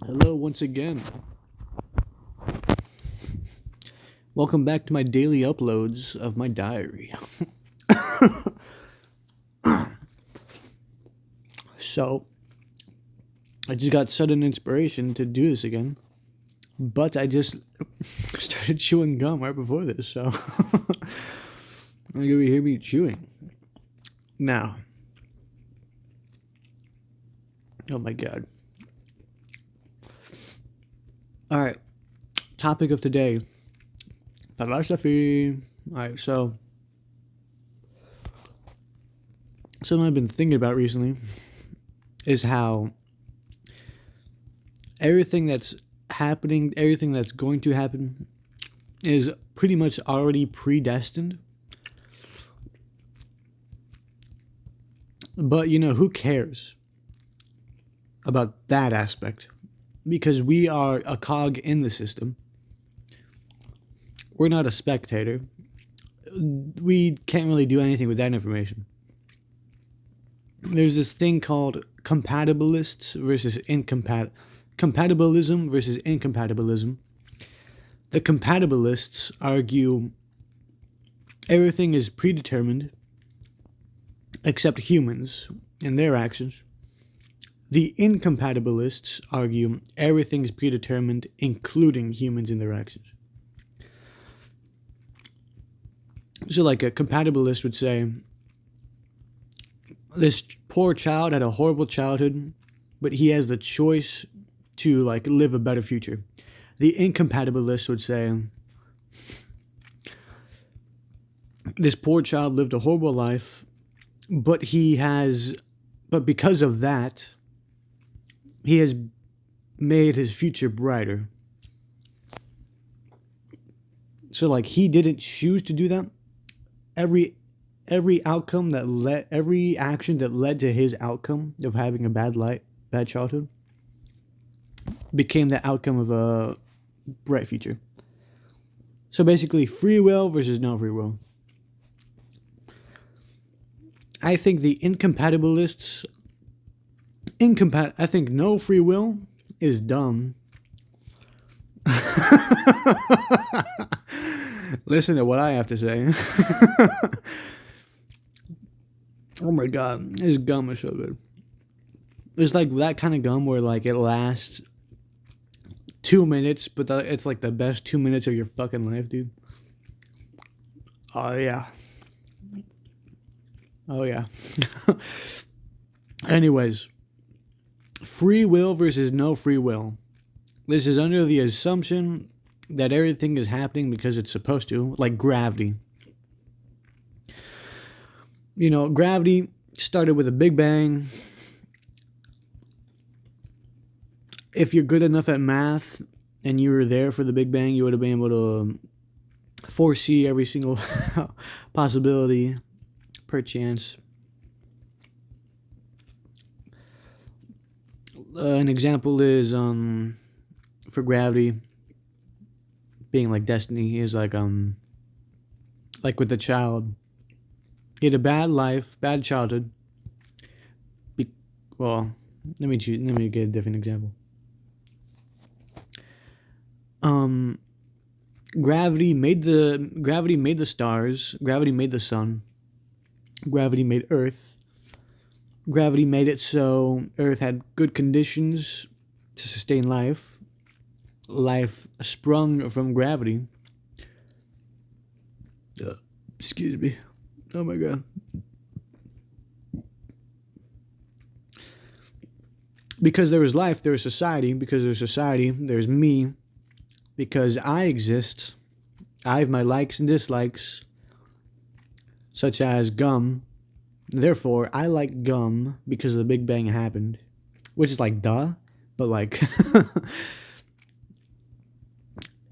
Hello once again. Welcome back to my daily uploads of my diary. So, I just got sudden inspiration to do this again, but I just started chewing gum right before this, so you're gonna hear me chewing. Now, oh my god. Alright, topic of today philosophy. Alright, so something I've been thinking about recently is how everything that's happening, everything that's going to happen, is pretty much already predestined. But, who cares about that aspect? Because we are a cog in the system. We're not a spectator. We can't really do anything with that information. There's this thing called compatibilists versus compatibilism versus incompatibilism. The compatibilists argue everything is predetermined except humans and their actions. The incompatibilists argue everything is predetermined, including humans and their actions. So, like, a compatibilist would say, this poor child had a horrible childhood, but he has the choice to, like, live a better future. The incompatibilist would say, this poor child lived a horrible life, but because of that, he has made his future brighter. So, like, he didn't choose to do that. Every action that led to his outcome of having a bad childhood became the outcome of a bright future. So basically, free will versus no free will. I think the incompatibilists, I think no free will is dumb. Listen to what I have to say. Oh my god, this gum is so good. It's like that kind of gum where, like, it lasts 2 minutes, but it's like the best 2 minutes of your fucking life, dude. Oh yeah. Oh yeah. Anyways, free will versus no free will. This is under the assumption that everything is happening because it's supposed to, like gravity. Gravity started with a Big Bang. If you're good enough at math and you were there for the Big Bang, you would have been able to foresee every single possibility per chance. An example is for gravity being like destiny is like with the child. He had a bad life, bad childhood. Let me get a different example. Gravity made the stars. Gravity made the sun. Gravity made Earth. Gravity made it so Earth had good conditions to sustain life. Life sprung from gravity. Excuse me. Oh my god. Because there is life, there is society. Because there's society, there's me. Because I exist, I have my likes and dislikes, such as gum. Therefore, I like gum because the Big Bang happened. Which is like, duh. But like,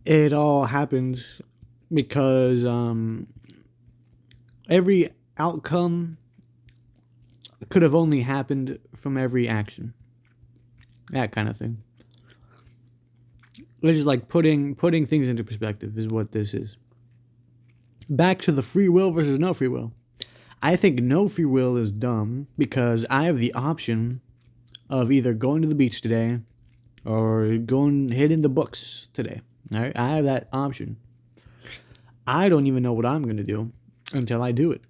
it all happened because every outcome could have only happened from every action. That kind of thing. It's just like putting things into perspective is what this is. Back to the free will versus no free will. I think no free will is dumb because I have the option of either going to the beach today or go and hit in the books today. All right, I have that option. I don't even know what I'm going to do until I do it.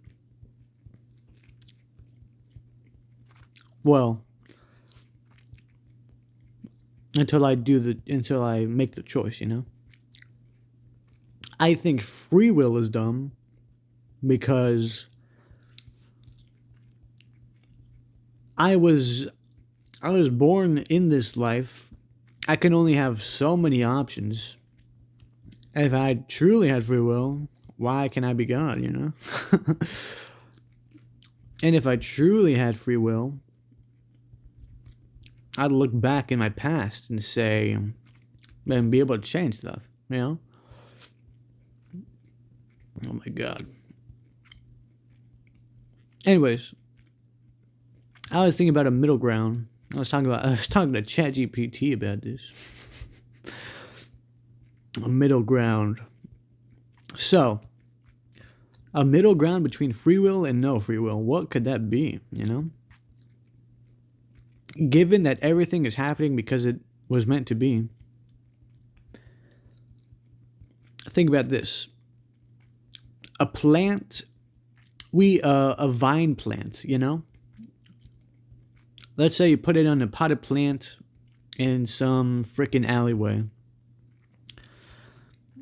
Well, until I make the choice, you know? I think free will is dumb because I was I was born in this life. I can only have so many options. If I truly had free will, why can I be God, you know? And if I truly had free will, I'd look back in my past and say, and be able to change stuff, you know? Oh my God. Anyways, I was thinking about a middle ground. I was talking to ChatGPT about this. A middle ground. So, a middle ground between free will and no free will. What could that be, you know? Given that everything is happening because it was meant to be, think about this. A plant, a vine plant, you know? Let's say you put it on a potted plant in some freaking alleyway.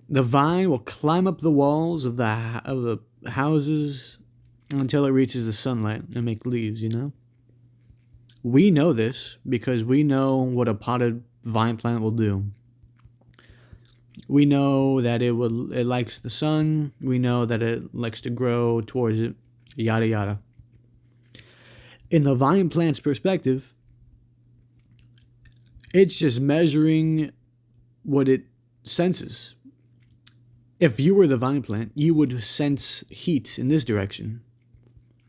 The vine will climb up the walls of the houses until it reaches the sunlight and make leaves, you know? We know this because we know what a potted vine plant will do. We know that it likes the sun. We know that it likes to grow towards it, yada yada. In the vine plant's perspective, it's just measuring what it senses. If you were the vine plant, you would sense heat in this direction.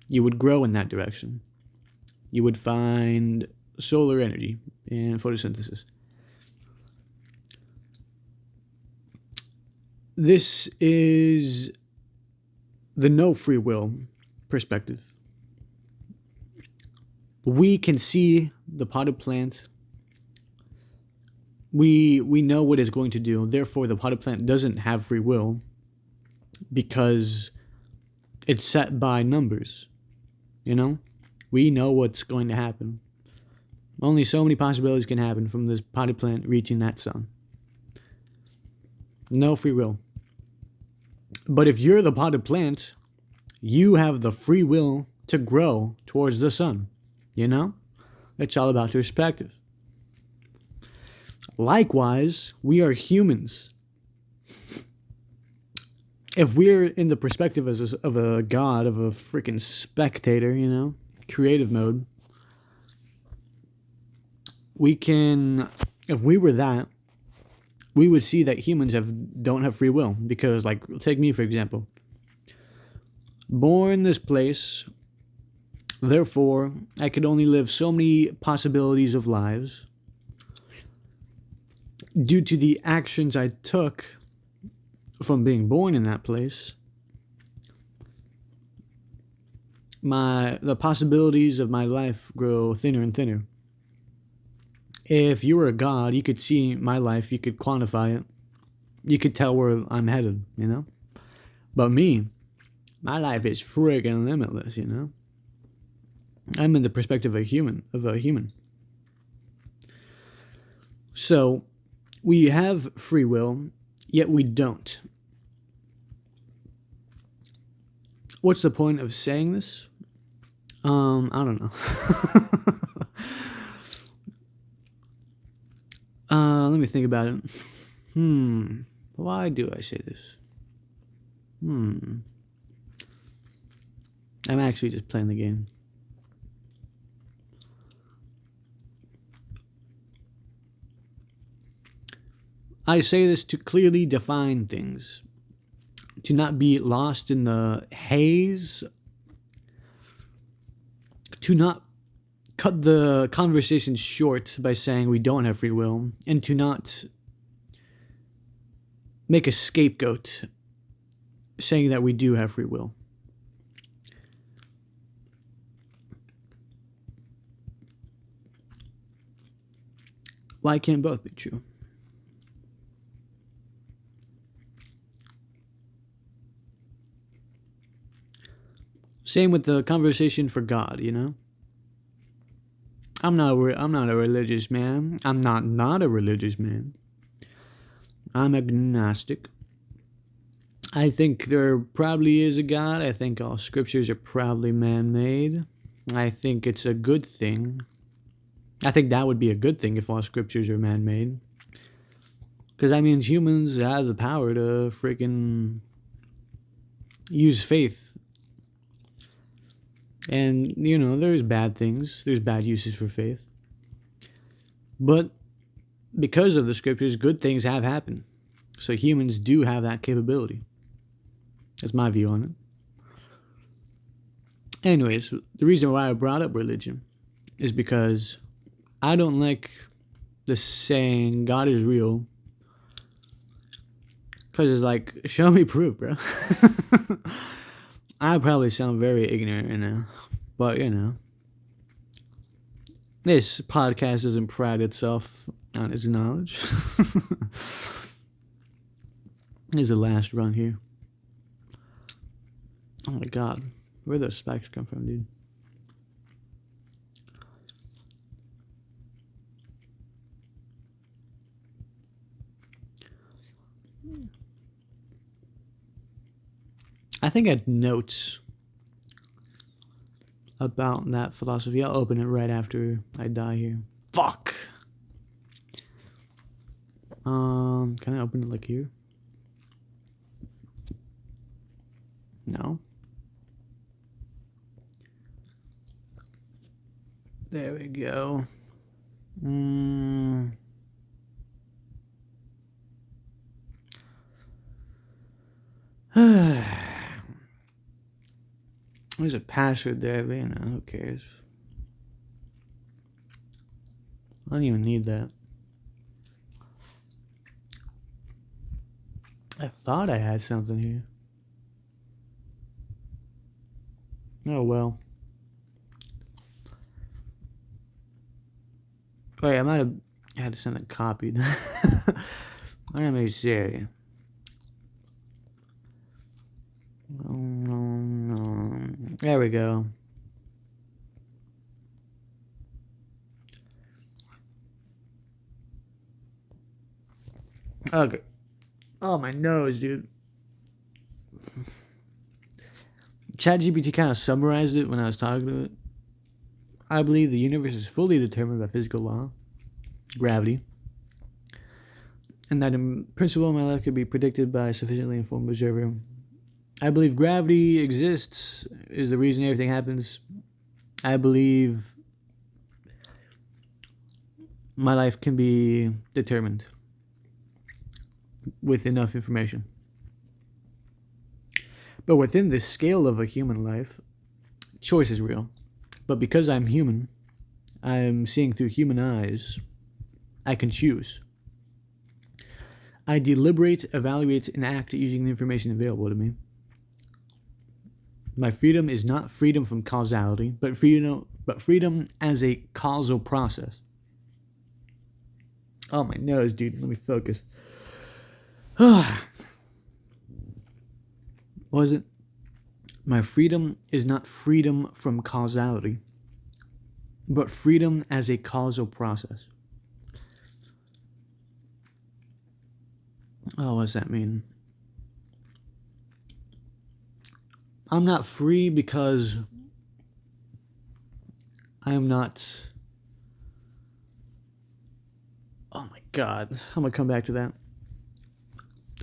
You would grow in that direction. You would find solar energy and photosynthesis. This is the no free will perspective. We can see the potted plant. We know what it's going to do. Therefore, the potted plant doesn't have free will because it's set by numbers. You know? We know what's going to happen. Only so many possibilities can happen from this potted plant reaching that sun. No free will. But if you're the potted plant, you have the free will to grow towards the sun. You know? It's all about perspective. Likewise, we are humans. If we're in the perspective of a god, of a freaking spectator, you know, creative mode, we can, if we were that, we would see that humans don't have free will. Because, like, take me for example. Born this place, therefore, I could only live so many possibilities of lives due to the actions I took from being born in that place. The possibilities of my life grow thinner and thinner. If you were a god, you could see my life, you could quantify it, you could tell where I'm headed, you know? But me, my life is friggin' limitless, you know? I'm in the perspective of a human. So, we have free will, yet we don't. What's the point of saying this? I don't know. Let me think about it. Why do I say this? I'm actually just playing the game. I say this to clearly define things, to not be lost in the haze, to not cut the conversation short by saying we don't have free will, and to not make a scapegoat saying that we do have free will. Why can't both be true? Same with the conversation for God, you know? I'm not a religious man. I'm not a religious man. I'm agnostic. I think there probably is a God. I think all scriptures are probably man-made. I think it's a good thing. I think that would be a good thing if all scriptures are man-made. Because that means humans have the power to freaking use faith. And, you know, there's bad things. There's bad uses for faith. But because of the scriptures, good things have happened. So humans do have that capability. That's my view on it. Anyways, the reason why I brought up religion is because I don't like the saying God is real. Because it's like, show me proof, bro. I probably sound very ignorant right now. But, you know. This podcast doesn't pride itself on its knowledge. This is the last run here. Oh my god. Where those spikes come from, dude? I think I had notes about that philosophy. I'll open it right after I die here. Fuck! Can I open it like here? No. There we go. There's a password there, but you know, who cares? I don't even need that. I thought I had something here. Oh well. Wait, I might have had to send it copied. Let me see. There we go. Okay. Oh, my nose, dude. ChatGPT kind of summarized it when I was talking to it. I believe the universe is fully determined by physical law, gravity, and that in principle my life could be predicted by a sufficiently informed observer. I believe gravity exists, is the reason everything happens. I believe my life can be determined with enough information. But within the scale of a human life, choice is real. But because I'm human, I'm seeing through human eyes, I can choose. I deliberate, evaluate, and act using the information available to me. My freedom is not freedom from causality, but freedom as a causal process. Oh, my nose, dude. Let me focus. Was it? My freedom is not freedom from causality, but freedom as a causal process. Oh, what does that mean? I'm not free because I am not... Oh my god. I'm gonna come back to that.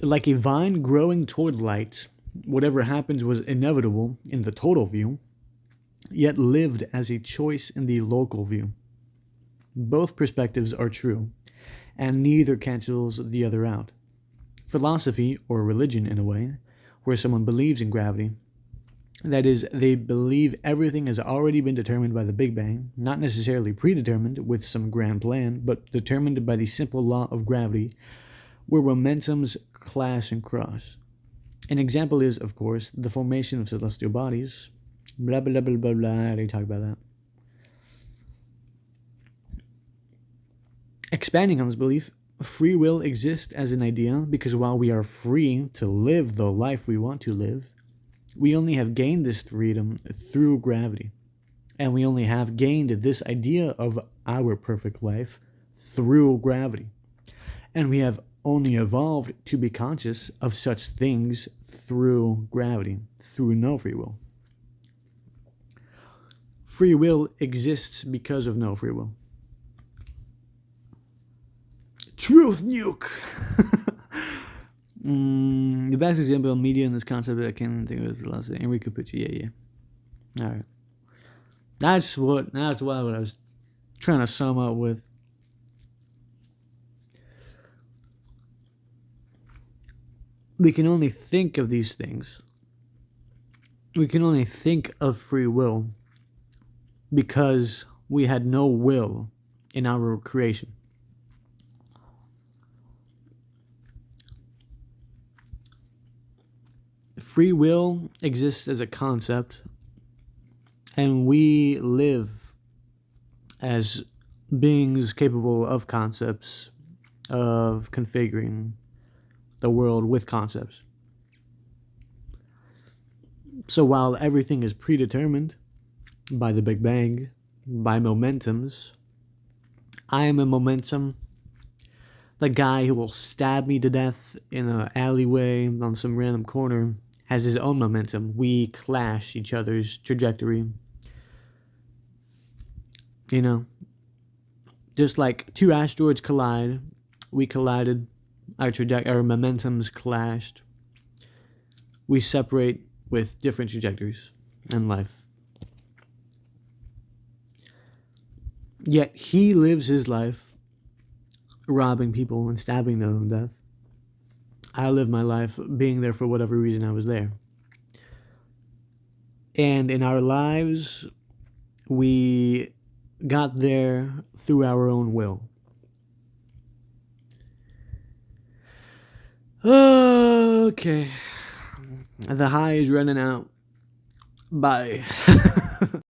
Like a vine growing toward light, whatever happens was inevitable in the total view, yet lived as a choice in the local view. Both perspectives are true, and neither cancels the other out. Philosophy, or religion in a way, where someone believes in gravity, that is, they believe everything has already been determined by the Big Bang, not necessarily predetermined with some grand plan, but determined by the simple law of gravity, where momentums clash and cross. An example is, of course, the formation of celestial bodies. Blah, blah, blah, blah, blah. I already talked about that. Expanding on this belief, free will exists as an idea because while we are free to live the life we want to live, we only have gained this freedom through gravity. And we only have gained this idea of our perfect life through gravity. And we have only evolved to be conscious of such things through gravity, through no free will. Free will exists because of no free will. Truth nuke! The best example of media in this concept I can think of is the last Enrico Pucci. Yeah. Alright. That's what I was trying to sum up with. We can only think of these things. We can only think of free will because we had no will in our creation. Free will exists as a concept, and we live as beings capable of concepts, of configuring the world with concepts. So while everything is predetermined by the Big Bang, by momentums, I am a momentum. The guy who will stab me to death in an alleyway on some random corner has his own momentum. We clash each other's trajectory. You know, just like two asteroids collide, we collided, our momentums clashed. We separate with different trajectories in life. Yet he lives his life robbing people and stabbing them to death. I live my life being there for whatever reason I was there. And in our lives, we got there through our own will. Okay. The high is running out. Bye.